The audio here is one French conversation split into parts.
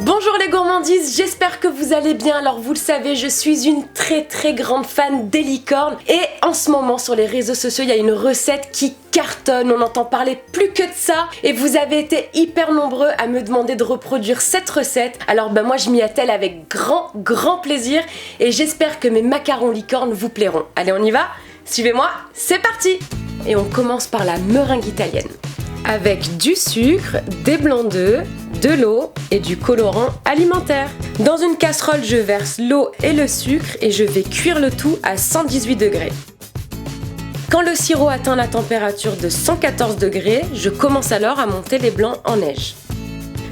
Bonjour les gourmandises, j'espère que vous allez bien. Alors vous le savez, je suis une très grande fan des licornes et en ce moment sur les réseaux sociaux il y a une recette qui cartonne, on entend parler plus que de ça et vous avez été hyper nombreux à me demander de reproduire cette recette. Alors moi je m'y attelle avec grand plaisir et j'espère que mes macarons licornes vous plairont. Allez on y va, suivez-moi, c'est parti. Et on commence par la meringue italienne avec du sucre, des blancs d'œufs, de l'eau et du colorant alimentaire. Dans une casserole, je verse l'eau et le sucre et je vais cuire le tout à 118 degrés. Quand le sirop atteint la température de 114 degrés, je commence alors à monter les blancs en neige.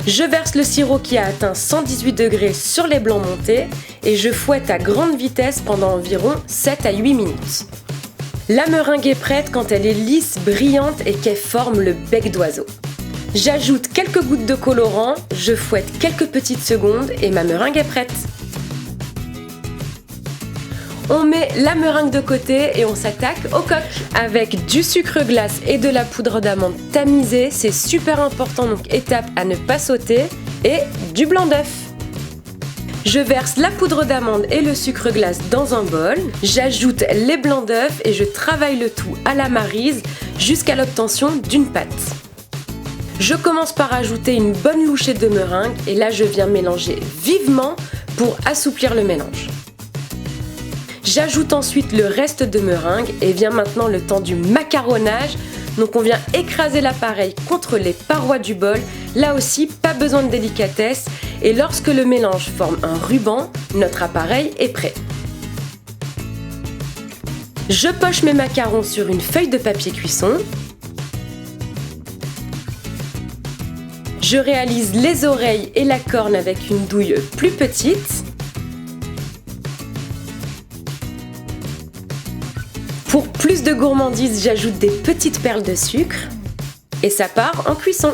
Je verse le sirop qui a atteint 118 degrés sur les blancs montés et je fouette à grande vitesse pendant environ 7 à 8 minutes. La meringue est prête quand elle est lisse, brillante et qu'elle forme le bec d'oiseau. J'ajoute quelques gouttes de colorant, je fouette quelques petites secondes et ma meringue est prête. On met la meringue de côté et on s'attaque au coq. Avec du sucre glace et de la poudre d'amande tamisée, c'est super important, donc étape à ne pas sauter, et du blanc d'œuf. Je verse la poudre d'amande et le sucre glace dans un bol, j'ajoute les blancs d'œufs et je travaille le tout à la maryse jusqu'à l'obtention d'une pâte. Je commence par ajouter une bonne louchée de meringue et là je viens mélanger vivement pour assouplir le mélange. J'ajoute ensuite le reste de meringue et vient maintenant le temps du macaronnage. Donc on vient écraser l'appareil contre les parois du bol, là aussi pas besoin de délicatesse et lorsque le mélange forme un ruban, notre appareil est prêt. Je poche mes macarons sur une feuille de papier cuisson. Je réalise les oreilles et la corne avec une douille plus petite. Pour plus de gourmandise, j'ajoute des petites perles de sucre et ça part en cuisson.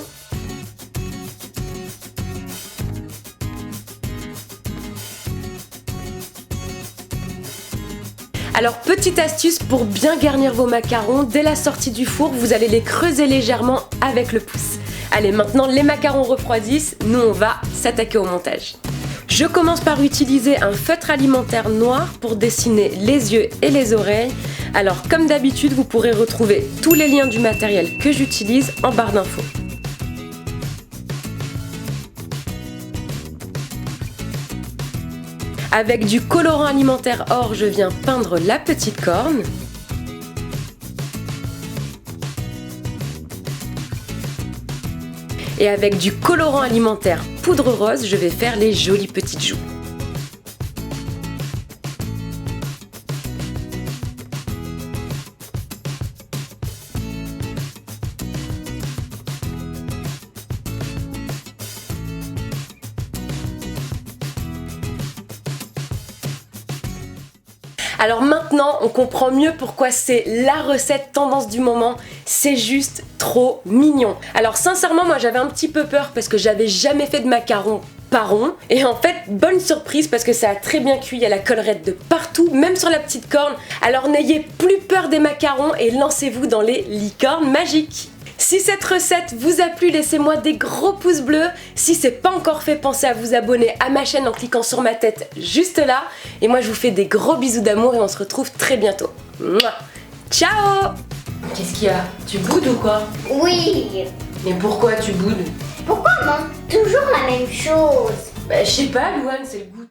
Alors petite astuce pour bien garnir vos macarons, dès la sortie du four, vous allez les creuser légèrement avec le pouce. Allez, maintenant les macarons refroidissent, nous on va s'attaquer au montage. Je commence par utiliser un feutre alimentaire noir pour dessiner les yeux et les oreilles. Alors comme d'habitude, vous pourrez retrouver tous les liens du matériel que j'utilise en barre d'infos. Avec du colorant alimentaire or, je viens peindre la petite corne. Et avec du colorant alimentaire poudre rose, je vais faire les jolies petites joues. Alors maintenant, on comprend mieux pourquoi c'est la recette tendance du moment. C'est juste trop mignon. Alors sincèrement, moi j'avais un petit peu peur parce que j'avais jamais fait de macarons pas ronds. Et en fait, bonne surprise parce que ça a très bien cuit, il y a la collerette de partout, même sur la petite corne. Alors n'ayez plus peur des macarons et lancez-vous dans les licornes magiques. Si cette recette vous a plu, laissez-moi des gros pouces bleus. Si c'est pas encore fait, pensez à vous abonner à ma chaîne en cliquant sur ma tête juste là. Et moi je vous fais des gros bisous d'amour et on se retrouve très bientôt. Mouah. Ciao! Qu'est-ce qu'il y a? Tu boudes ou quoi? Oui. Mais pourquoi tu boudes? Pourquoi on mange toujours la même chose? Bah je sais pas Louane, c'est le goût.